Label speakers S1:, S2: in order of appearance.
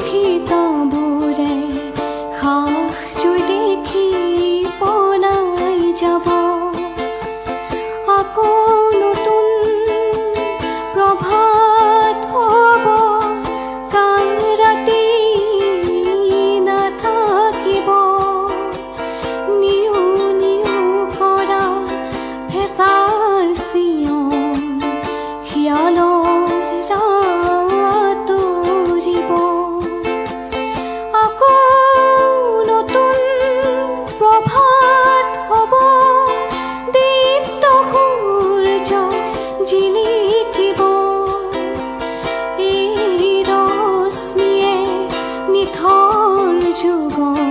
S1: নিশীতবোৰে খাস জুই দেখি পলাই যাব। আকৌ নতুন প্ৰভাত হ'ব, কাল ৰাতি নাথাকিব। নিউ নিউ কৰা ফেঁচাৰ চিঞৰ শিয়ালৰ ৰাতৰিব। আকৌ নতুন প্ৰভাত হ'ব, দীপ্ত সূৰ্য জিলিকিব। এই ৰশ্মিয়ে নিথৰ যুগৰ